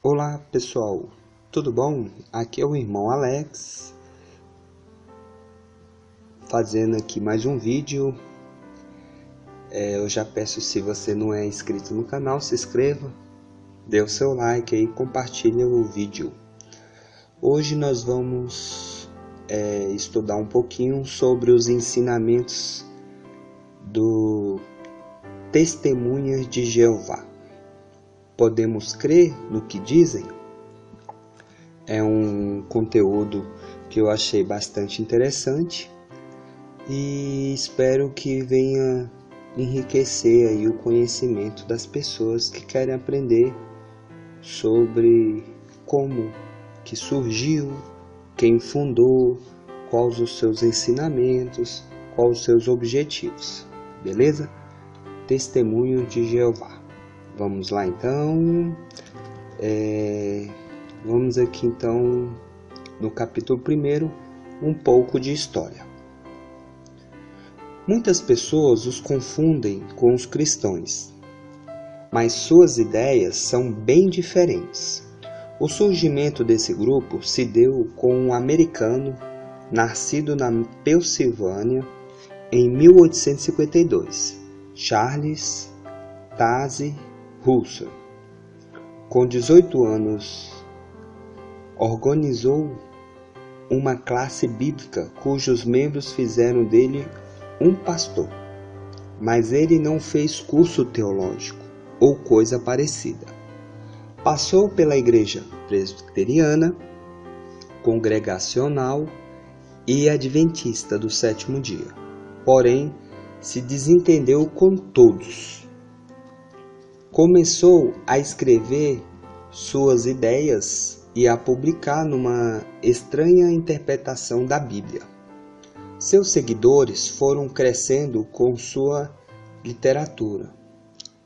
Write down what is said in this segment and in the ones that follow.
Olá pessoal, tudo bom? Aqui é o irmão Alex, fazendo aqui mais um vídeo. Eu já peço, se você não é inscrito no canal, se inscreva, dê o seu like aí, compartilhe o vídeo. Hoje nós vamos estudar um pouquinho sobre os ensinamentos do Testemunhas de Jeová. Podemos crer no que dizem? É um conteúdo que eu achei bastante interessante e espero que venha enriquecer aí o conhecimento das pessoas que querem aprender sobre como que surgiu, quem fundou, quais os seus ensinamentos, quais os seus objetivos, beleza? Testemunho de Jeová. Vamos lá então, vamos aqui então no capítulo 1, um pouco de história. Muitas pessoas os confundem com os cristãos, mas suas ideias são bem diferentes. O surgimento desse grupo se deu com um americano nascido na Pensilvânia em 1852, Charles Taze Russell. Com 18 anos, organizou uma classe bíblica cujos membros fizeram dele um pastor, mas ele não fez curso teológico ou coisa parecida. Passou pela igreja presbiteriana, congregacional e adventista do sétimo dia, porém se desentendeu com todos. Começou a escrever suas ideias e a publicar numa estranha interpretação da Bíblia. Seus seguidores foram crescendo com sua literatura,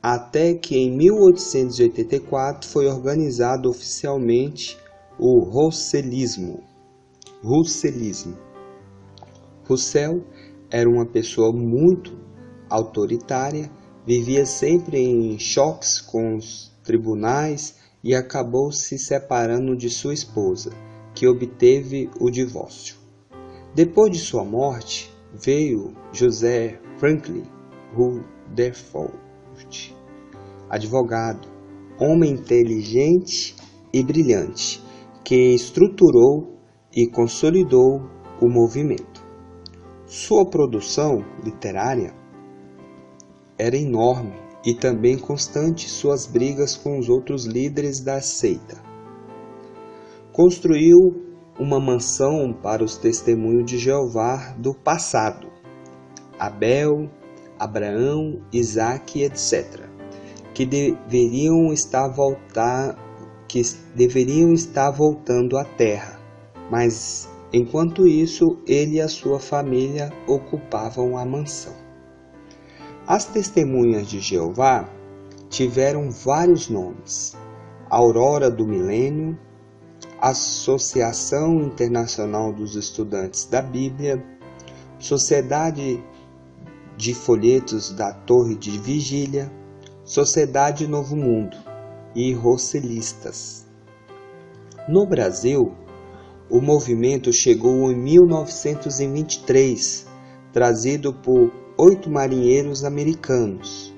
até que em 1884 foi organizado oficialmente o russelismo. Russell era uma pessoa muito autoritária, vivia sempre em choques com os tribunais e acabou se separando de sua esposa, que obteve o divórcio. Depois de sua morte, veio José Franklin Rutherford, advogado, homem inteligente e brilhante, que estruturou e consolidou o movimento. Sua produção literária era enorme e também constante suas brigas com os outros líderes da seita. Construiu uma mansão para os testemunhos de Jeová do passado, Abel, Abraão, Isaque, etc., que deveriam estar voltando à terra, mas enquanto isso ele e a sua família ocupavam a mansão. As testemunhas de Jeová tiveram vários nomes: Aurora do Milênio, Associação Internacional dos Estudantes da Bíblia, Sociedade de Folhetos da Torre de Vigília, Sociedade Novo Mundo e Russelistas. No Brasil, o movimento chegou em 1923, trazido por 8 marinheiros americanos.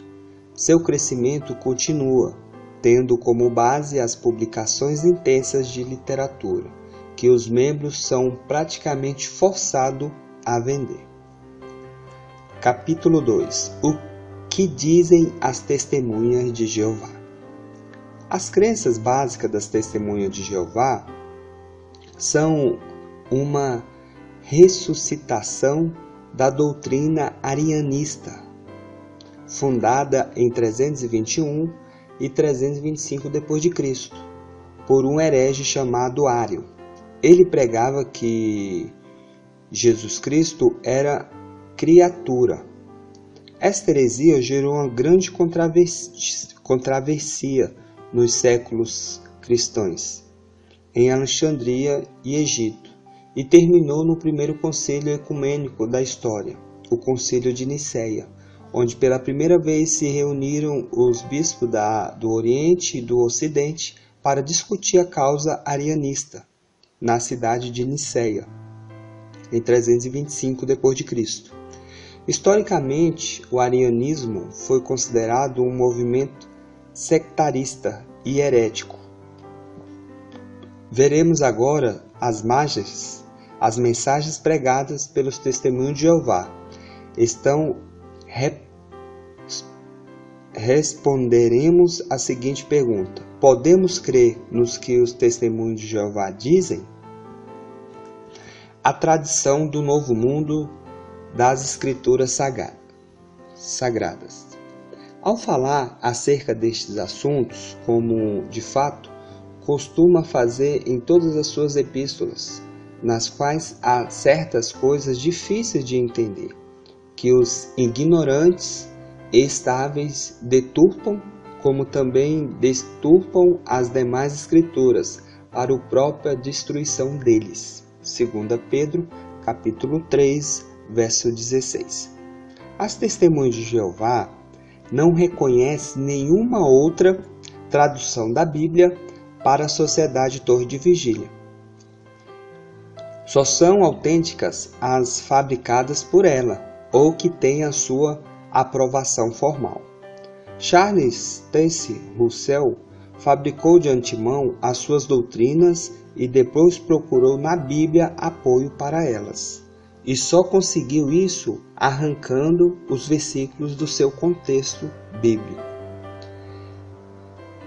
Seu crescimento continua, tendo como base as publicações intensas de literatura, que os membros são praticamente forçados a vender. Capítulo 2. O que dizem as testemunhas de Jeová? As crenças básicas das testemunhas de Jeová são uma ressuscitação da doutrina arianista, fundada em 321 e 325 d.C., por um herege chamado Ário. Ele pregava que Jesus Cristo era criatura. Esta heresia gerou uma grande controvérsia nos séculos cristãos, em Alexandria e Egito, e terminou no primeiro concílio ecumênico da história, o Concílio de Nicéia, onde pela primeira vez se reuniram os bispos do Oriente e do Ocidente para discutir a causa arianista na cidade de Nicéia, em 325 d.C. Historicamente, o arianismo foi considerado um movimento sectarista e herético. Veremos agora as mensagens pregadas pelos Testemunhos de Jeová. Responderemos a seguinte pergunta: podemos crer nos que os Testemunhos de Jeová dizem? A tradição do Novo Mundo das Escrituras Sagradas. Ao falar acerca destes assuntos, como de fato costuma fazer em todas as suas epístolas, nas quais há certas coisas difíceis de entender, que os ignorantes e estáveis deturpam, como também deturpam as demais escrituras, para a própria destruição deles. 2 Pedro, capítulo 3, verso 16. As Testemunhas de Jeová não reconhecem nenhuma outra tradução da Bíblia para a Sociedade Torre de Vigília. Só são autênticas as fabricadas por ela, ou que têm a sua aprovação formal. Charles Taze Russell fabricou de antemão as suas doutrinas e depois procurou na Bíblia apoio para elas. E só conseguiu isso arrancando os versículos do seu contexto bíblico.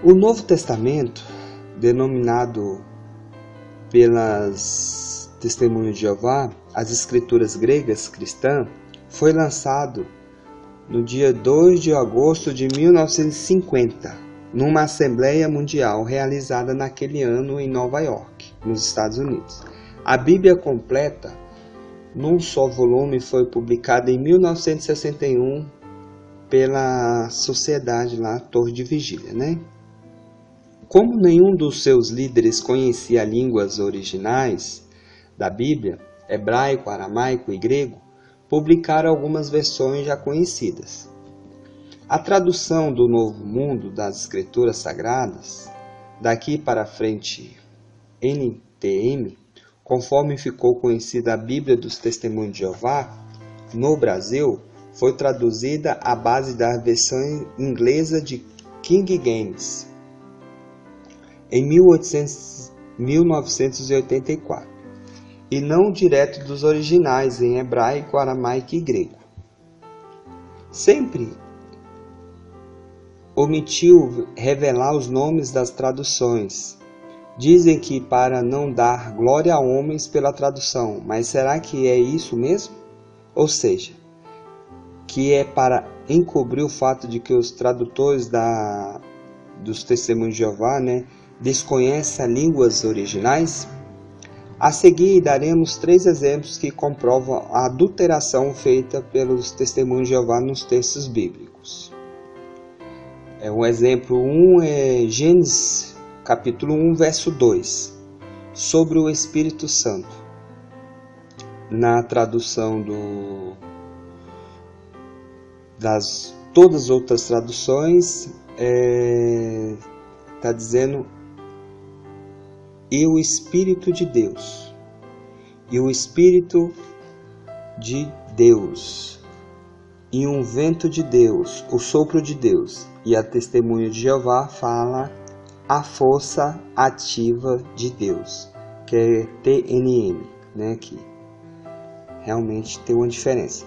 O Novo Testamento, denominado pelas Testemunhas de Jeová as Escrituras Gregas Cristãs, foi lançado no dia 2 de agosto de 1950, numa Assembleia Mundial realizada naquele ano em Nova York, nos Estados Unidos. A Bíblia completa, num só volume, foi publicada em 1961 pela sociedade lá, Torre de Vigília, né? Como nenhum dos seus líderes conhecia línguas originais da Bíblia, hebraico, aramaico e grego, publicaram algumas versões já conhecidas. A tradução do Novo Mundo das Escrituras Sagradas, daqui para frente NTM, conforme ficou conhecida a Bíblia dos Testemunhos de Jeová, no Brasil, foi traduzida à base da versão inglesa de King James, em 1984, e não direto dos originais em hebraico, aramaico e grego. Sempre omitiu revelar os nomes das traduções. Dizem que para não dar glória a homens pela tradução, mas será que é isso mesmo? Ou seja, que é para encobrir o fato de que os tradutores dos Testemunhos de Jeová, desconhecem as línguas originais? A seguir, daremos 3 exemplos que comprovam a adulteração feita pelos Testemunhos de Jeová nos textos bíblicos. O exemplo 1 é Gênesis, capítulo 1, verso 2, sobre o Espírito Santo. Na tradução das todas as outras traduções, está dizendo e o Espírito de Deus, e o Espírito de Deus, e um vento de Deus, o sopro de Deus. E a Testemunha de Jeová fala a força ativa de Deus, que é TNM, que realmente tem uma diferença.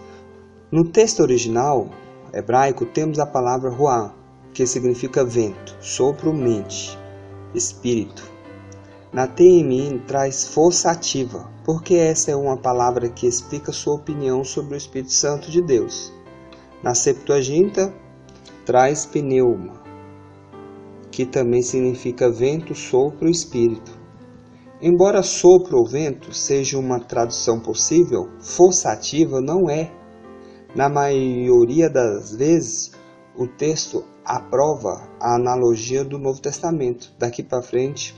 No texto original hebraico temos a palavra ruah, que significa vento, sopro, mente, espírito. Na TNM traz força ativa, porque essa é uma palavra que explica sua opinião sobre o Espírito Santo de Deus. Na Septuaginta traz pneuma, que também significa vento, sopro e espírito. Embora sopro ou vento seja uma tradução possível, força ativa não é. Na maioria das vezes, o texto aprova a analogia do Novo Testamento. Daqui para frente,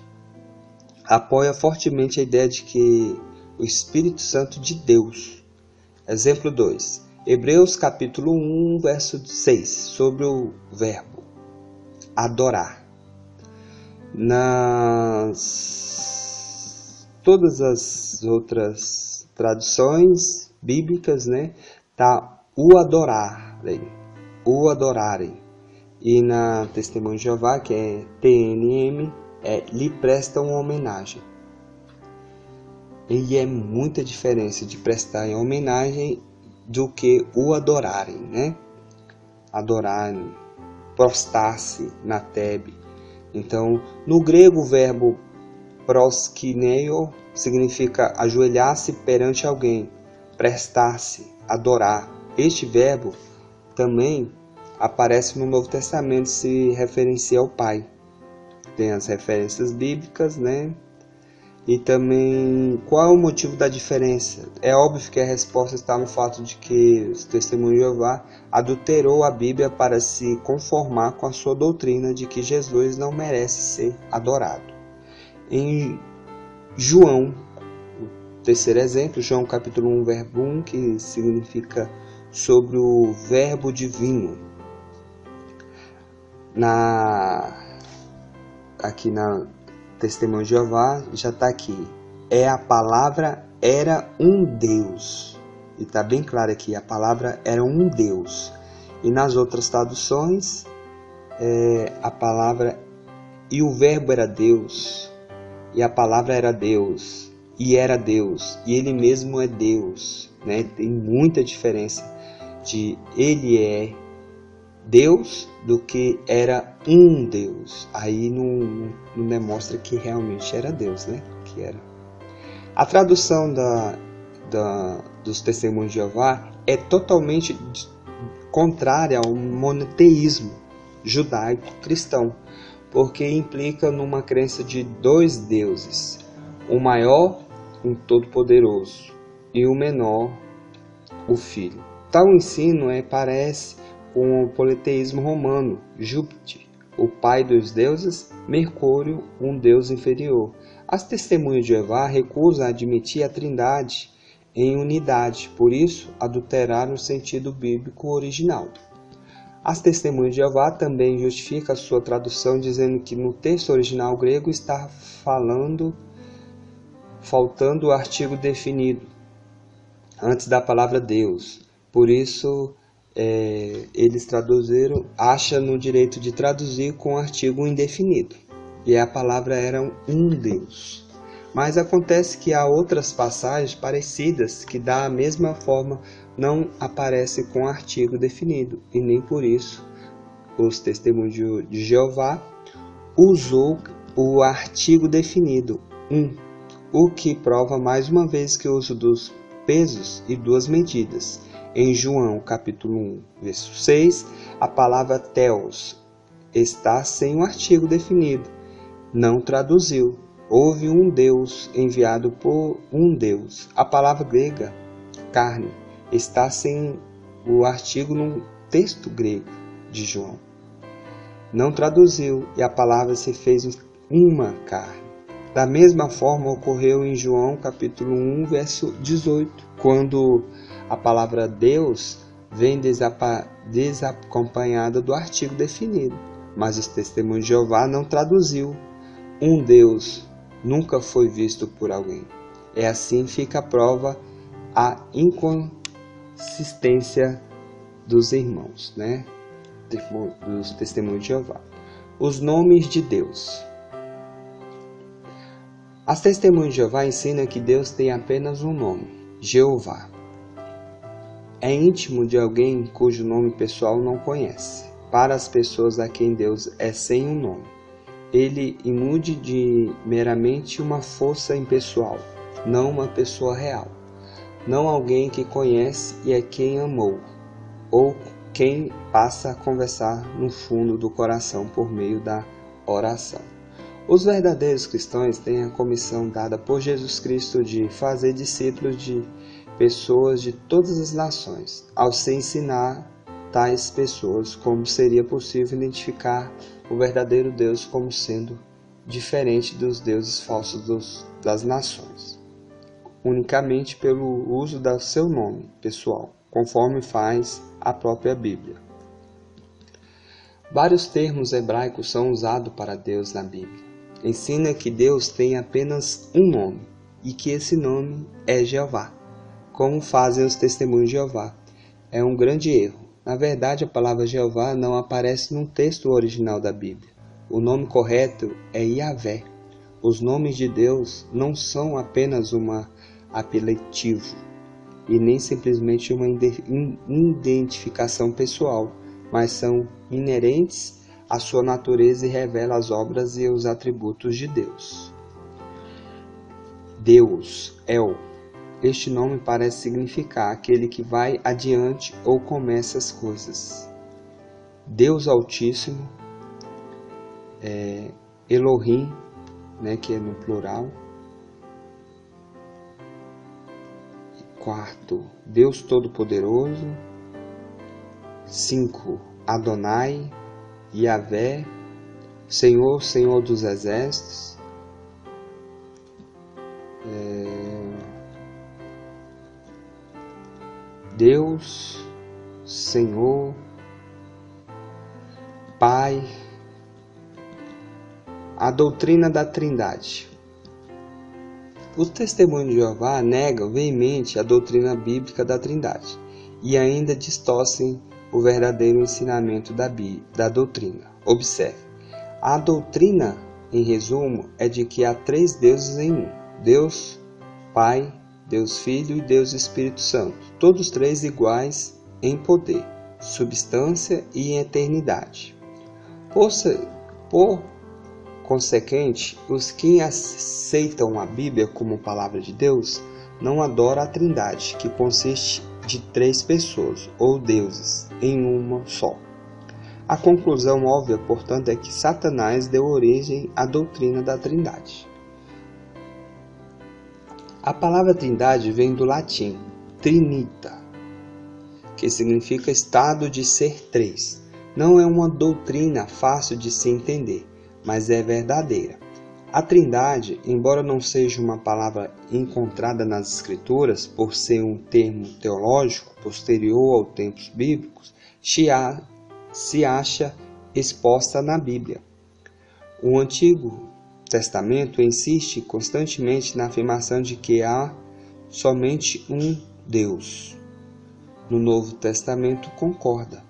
apoia fortemente a ideia de que o Espírito Santo de Deus. Exemplo 2. Hebreus capítulo 1, verso 6, sobre o verbo adorar. Todas as outras traduções bíblicas, né, tá o adorarem. E na Testemunho de Jeová, que é TNM, lhe prestam homenagem. E é muita diferença de prestar em homenagem do que o adorarem, né? Adorarem, prostrar-se na Tebe. Então, no grego, o verbo proskineo significa ajoelhar-se perante alguém, prestar-se, adorar. Este verbo também aparece no Novo Testamento, se referencia ao Pai. Tem as referências bíblicas, né? E também, qual é o motivo da diferença? É óbvio que a resposta está no fato de que o Testemunho de Jeová adulterou a Bíblia para se conformar com a sua doutrina de que Jesus não merece ser adorado. Em João, o terceiro exemplo, João capítulo 1, verbo 1, que significa sobre o verbo divino. Aqui na Testemunho de Jeová já está aqui. A palavra era um Deus. E está bem claro aqui, a palavra era um Deus. E nas outras traduções, a palavra e o verbo era Deus. E a palavra era Deus. E era Deus. E ele mesmo é Deus. Né? Tem muita diferença de ele é Deus do que era um Deus. Aí não demonstra que realmente era Deus, né? Que era. A tradução dos Testemunhos de Jeová é totalmente contrária ao monoteísmo judaico-cristão, porque implica numa crença de dois deuses, o maior, o todo-poderoso, e o menor, o Filho. Tal ensino parece com o politeísmo romano, Júpiter, o pai dos deuses, Mercúrio, um deus inferior. As Testemunhas de Jeová recusam admitir a Trindade em unidade, por isso adulteraram o sentido bíblico original. As Testemunhas de Jeová também justificam a sua tradução dizendo que no texto original grego está faltando o artigo definido antes da palavra Deus. Por isso, eles traduziram, acham no direito de traduzir com artigo indefinido. E a palavra era um Deus. Mas acontece que há outras passagens parecidas que da mesma forma não aparecem com artigo definido. E nem por isso os Testemunhos de Jeová usou o artigo definido, o que prova mais uma vez que o uso dos pesos e duas medidas. Em João capítulo 1, verso 6, a palavra theos está sem um artigo definido. Não traduziu. Houve um Deus enviado por um Deus. A palavra grega, carne, está sem o artigo no texto grego de João. Não traduziu e a palavra se fez uma carne. Da mesma forma ocorreu em João capítulo 1, verso 18, quando a palavra Deus vem desacompanhada do artigo definido, mas os Testemunhos de Jeová não traduziu. Um Deus nunca foi visto por alguém. Assim fica a prova a inconsistência dos irmãos, né? Dos Testemunhos de Jeová. Os nomes de Deus. As Testemunhas de Jeová ensinam que Deus tem apenas um nome, Jeová. É íntimo de alguém cujo nome pessoal não conhece. Para as pessoas a quem Deus é sem um nome, ele imude de meramente uma força impessoal, não uma pessoa real, não alguém que conhece e é quem amou, ou quem passa a conversar no fundo do coração por meio da oração. Os verdadeiros cristãos têm a comissão dada por Jesus Cristo de fazer discípulos de pessoas de todas as nações. Ao se ensinar tais pessoas como seria possível identificar o verdadeiro Deus como sendo diferente dos deuses falsos das nações, unicamente pelo uso do seu nome pessoal, conforme faz a própria Bíblia. Vários termos hebraicos são usados para Deus na Bíblia. ensina que Deus tem apenas um nome e que esse nome é Jeová, como fazem os testemunhos de Jeová. É um grande erro. Na verdade, a palavra Jeová não aparece no texto original da Bíblia. O nome correto é Yahvé. Os nomes de Deus não são apenas um apelativo e nem simplesmente uma identificação pessoal, mas são inerentes à sua natureza e revelam as obras e os atributos de Deus. Deus, El. Este nome parece significar aquele que vai adiante ou começa as coisas. Deus Altíssimo, Elohim, que é no plural. Quarto, Deus Todo-Poderoso. 5, Adonai, Yahvé, Senhor, Senhor dos Exércitos. Deus, Senhor, Pai. A doutrina da Trindade. Os testemunhos de Jeová negam veemente a doutrina bíblica da Trindade e ainda distorcem o verdadeiro ensinamento da doutrina. Observe, a doutrina, em resumo, é de que há 3 deuses em um: Deus Pai, Deus Filho e Deus Espírito Santo, todos 3 iguais em poder, substância e em eternidade. Por consequente, os que aceitam a Bíblia como palavra de Deus não adoram a Trindade, que consiste de 3 pessoas, ou deuses, em uma só. A conclusão óbvia, portanto, é que Satanás deu origem à doutrina da Trindade. A palavra Trindade vem do latim trinita, que significa estado de ser 3. Não é uma doutrina fácil de se entender, mas é verdadeira. A Trindade, embora não seja uma palavra encontrada nas Escrituras, por ser um termo teológico posterior aos tempos bíblicos, se acha exposta na Bíblia. O Antigo Testamento insiste constantemente na afirmação de que há somente um Deus. No Novo Testamento concorda,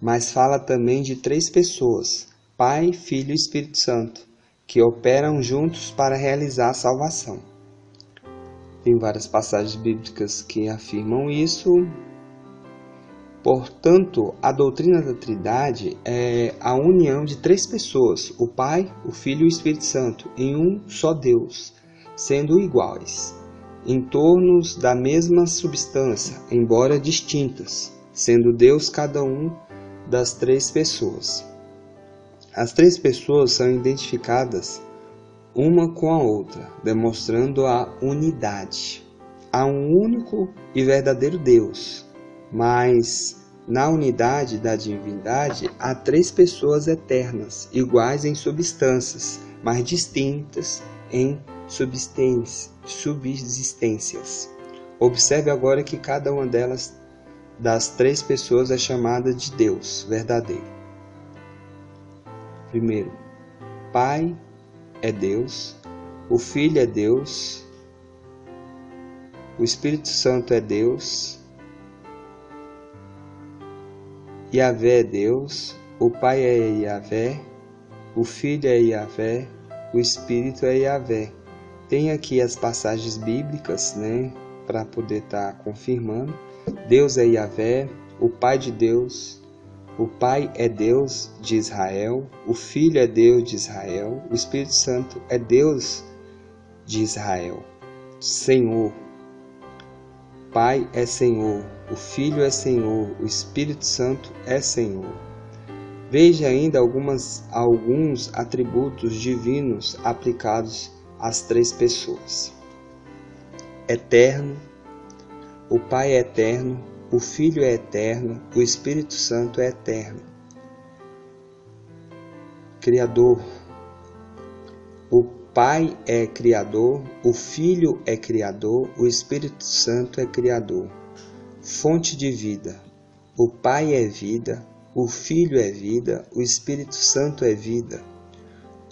mas fala também de 3 pessoas, Pai, Filho e Espírito Santo, que operam juntos para realizar a salvação. Tem várias passagens bíblicas que afirmam isso. Portanto, a doutrina da Trindade é a união de 3 pessoas, o Pai, o Filho e o Espírito Santo, em um só Deus, sendo iguais, em torno da mesma substância, embora distintas, sendo Deus cada um das 3 pessoas. As 3 pessoas são identificadas uma com a outra, demonstrando a unidade. Há um único e verdadeiro Deus, mas na unidade da divindade há 3 pessoas eternas, iguais em substâncias, mas distintas em subsistências. Observe agora que cada uma das 3 pessoas é chamada de Deus verdadeiro. Primeiro, Pai é Deus, o Filho é Deus, o Espírito Santo é Deus, Yahvé é Deus, o Pai é Yahvé, o Filho é Yahvé, o Espírito é Yahvé. Tem aqui as passagens bíblicas, para poder estar confirmando. Deus é Yahvé, o Pai de Deus. O Pai é Deus de Israel, o Filho é Deus de Israel, o Espírito Santo é Deus de Israel. Senhor. Pai é Senhor, o Filho é Senhor, o Espírito Santo é Senhor. Veja ainda alguns atributos divinos aplicados às 3 pessoas. Eterno, o Pai é eterno, o Filho é eterno, o Espírito Santo é eterno. Criador. O Pai é Criador, o Filho é Criador, o Espírito Santo é Criador. Fonte de vida. O Pai é vida, o Filho é vida, o Espírito Santo é vida.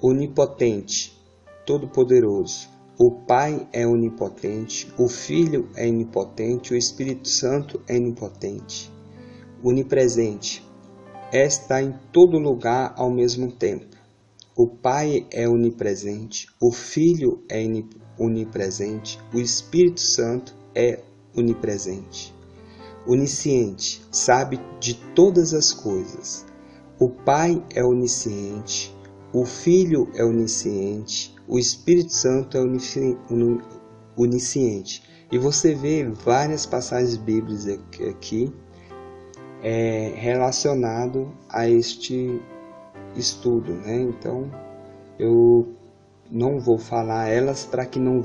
onipotente, todo-poderoso. O Pai é onipotente, o Filho é onipotente, o Espírito Santo é onipotente. Onipresente, está em todo lugar ao mesmo tempo. O Pai é onipresente, o Filho é onipresente, o Espírito Santo é onipresente. Onisciente, sabe de todas as coisas. O Pai é onisciente, o Filho é onisciente, o Espírito Santo é onisciente. E você vê várias passagens bíblicas aqui relacionado a este estudo, né? Então eu não vou falar elas para que não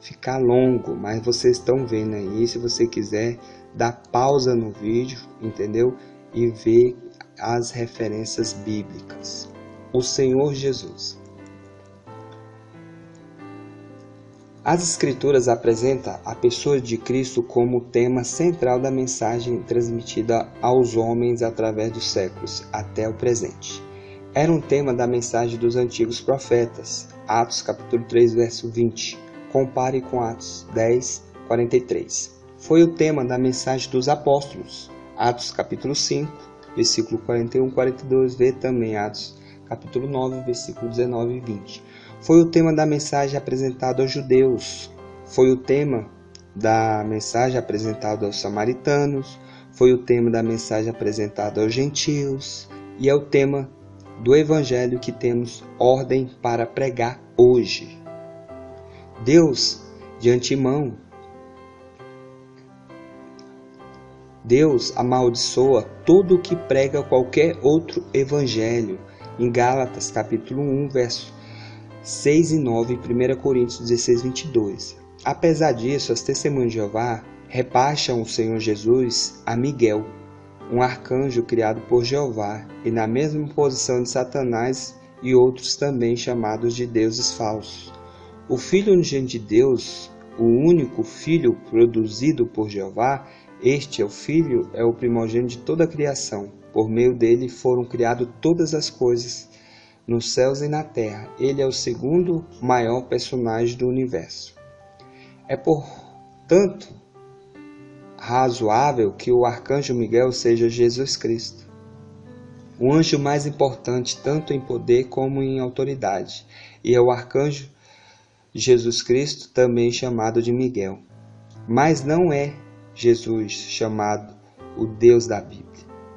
ficar longo, mas vocês estão vendo aí. Se você quiser, dá pausa no vídeo, entendeu? E ver as referências bíblicas. O Senhor Jesus. As Escrituras apresentam a pessoa de Cristo como o tema central da mensagem transmitida aos homens através dos séculos até o presente. Era um tema da mensagem dos antigos profetas. Atos capítulo 3, verso 20. Compare com Atos 10, 43. Foi o tema da mensagem dos apóstolos. Atos capítulo 5, versículo 41 e 42. Vê também Atos capítulo 9, versículo 19 e 20. Foi o tema da mensagem apresentada aos judeus. Foi o tema da mensagem apresentada aos samaritanos. Foi o tema da mensagem apresentada aos gentios. E é o tema do evangelho que temos ordem para pregar hoje. Deus, de antemão, Deus amaldiçoa todo o que prega qualquer outro evangelho. Em Gálatas capítulo 1, verso 6 e 9, e 1 Coríntios 16, 22. Apesar disso, as testemunhas de Jeová rebaixam o Senhor Jesus a Miguel, um arcanjo criado por Jeová, e na mesma posição de Satanás e outros também chamados de deuses falsos. O Filho unigênito de Deus, o único Filho produzido por Jeová, este é o Filho, é o primogênito de toda a criação. Por meio dele foram criadas todas as coisas, nos céus e na terra. Ele é o segundo maior personagem do universo. É, portanto, razoável que o arcanjo Miguel seja Jesus Cristo, o anjo mais importante tanto em poder como em autoridade, e é o arcanjo Jesus Cristo, também chamado de Miguel. Mas não é Jesus chamado o Deus da Bíblia.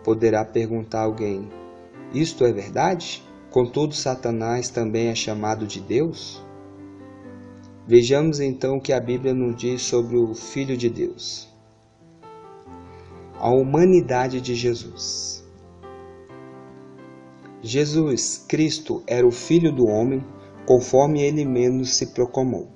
Poderá perguntar alguém: isto é verdade? Contudo, Satanás também é chamado de Deus? Vejamos então o que a Bíblia nos diz sobre o Filho de Deus. A humanidade de Jesus. Jesus Cristo era o Filho do homem, conforme ele mesmo se proclamou.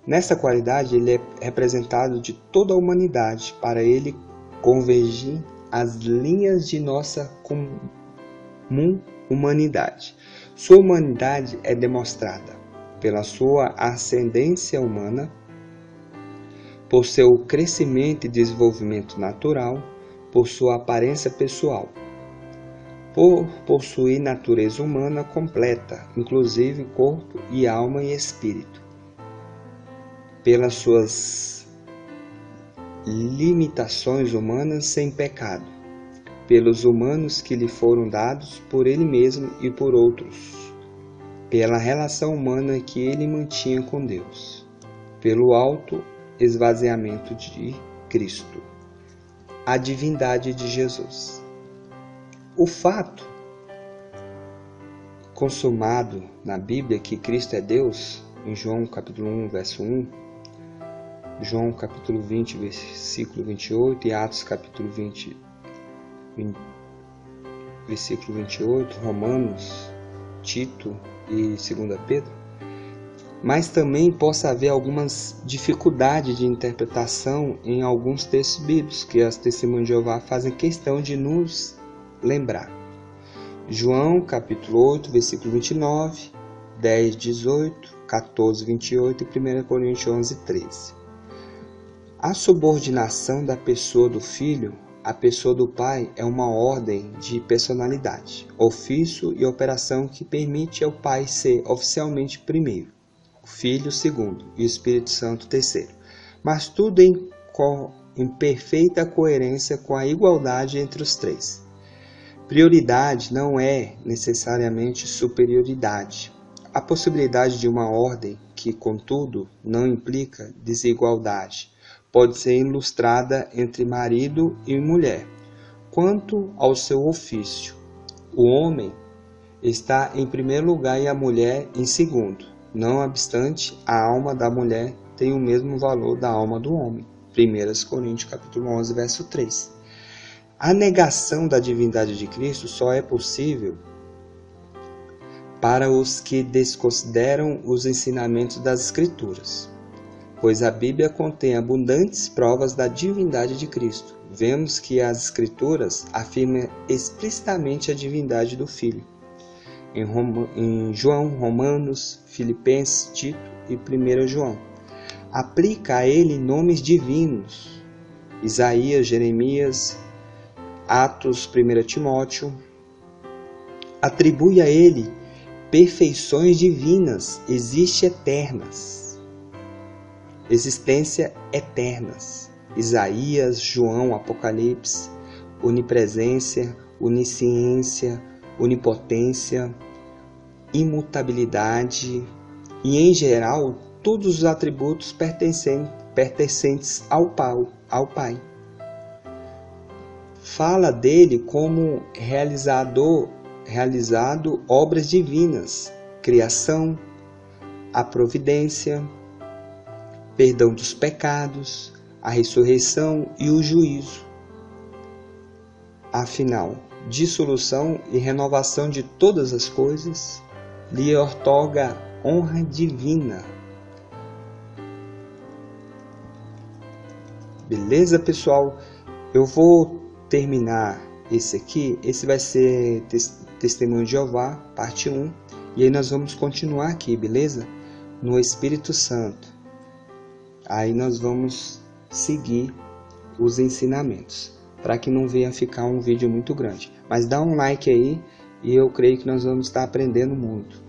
Nessa qualidade, ele é representado de toda a humanidade, para ele convergir as linhas de nossa comum humanidade. Sua humanidade é demonstrada pela sua ascendência humana, por seu crescimento e desenvolvimento natural, por sua aparência pessoal, por possuir natureza humana completa, inclusive corpo e alma e espírito, pelas suas limitações humanas sem pecado, pelos humanos que lhe foram dados por ele mesmo e por outros, pela relação humana que ele mantinha com Deus, pelo alto esvaziamento de Cristo, a divindade de Jesus. O fato consumado na Bíblia que Cristo é Deus, em João capítulo 1, verso 1, João capítulo 20, versículo 28 e Atos capítulo 20, versículo 28, Romanos, Tito e 2 Pedro, mas também possa haver algumas dificuldades de interpretação em alguns textos bíblicos que as testemunhas de Jeová fazem questão de nos lembrar. João capítulo 8, versículo 29, 10, 18, 14, 28 e 1 Coríntios 11, 13. A subordinação da pessoa do Filho A pessoa do Pai é uma ordem de personalidade, ofício e operação que permite ao Pai ser oficialmente primeiro, o Filho segundo e o Espírito Santo terceiro. Mas tudo em perfeita coerência com a igualdade entre os três. Prioridade não é necessariamente superioridade. A possibilidade de uma ordem que, contudo, não implica desigualdade, pode ser ilustrada entre marido e mulher. Quanto ao seu ofício, o homem está em primeiro lugar e a mulher em segundo. Não obstante, a alma da mulher tem o mesmo valor da alma do homem. 1 Coríntios capítulo 11, verso 3. A negação da divindade de Cristo só é possível para os que desconsideram os ensinamentos das Escrituras, pois a Bíblia contém abundantes provas da divindade de Cristo. Vemos que as Escrituras afirmam explicitamente a divindade do Filho. Em João, Romanos, Filipenses, Tito e 1 João. Aplica a ele nomes divinos. Isaías, Jeremias, Atos, 1 Timóteo. Atribui a ele perfeições divinas, existência eternas. Isaías, João, Apocalipse, onipresença, onisciência, onipotência, imutabilidade e, em geral, todos os atributos pertencentes ao Pai. Fala dele como realizado obras divinas, criação, a providência, perdão dos pecados, a ressurreição e o juízo. Afinal, dissolução e renovação de todas as coisas lhe outorga honra divina. Beleza, pessoal? Eu vou terminar esse aqui. Esse vai ser Testemunho de Jeová, parte 1. E aí nós vamos continuar aqui, beleza? No Espírito Santo. Aí nós vamos seguir os ensinamentos, para que não venha ficar um vídeo muito grande. Mas dá um like aí, e eu creio que nós vamos estar aprendendo muito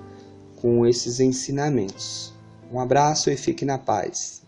com esses ensinamentos. Um abraço e fique na paz.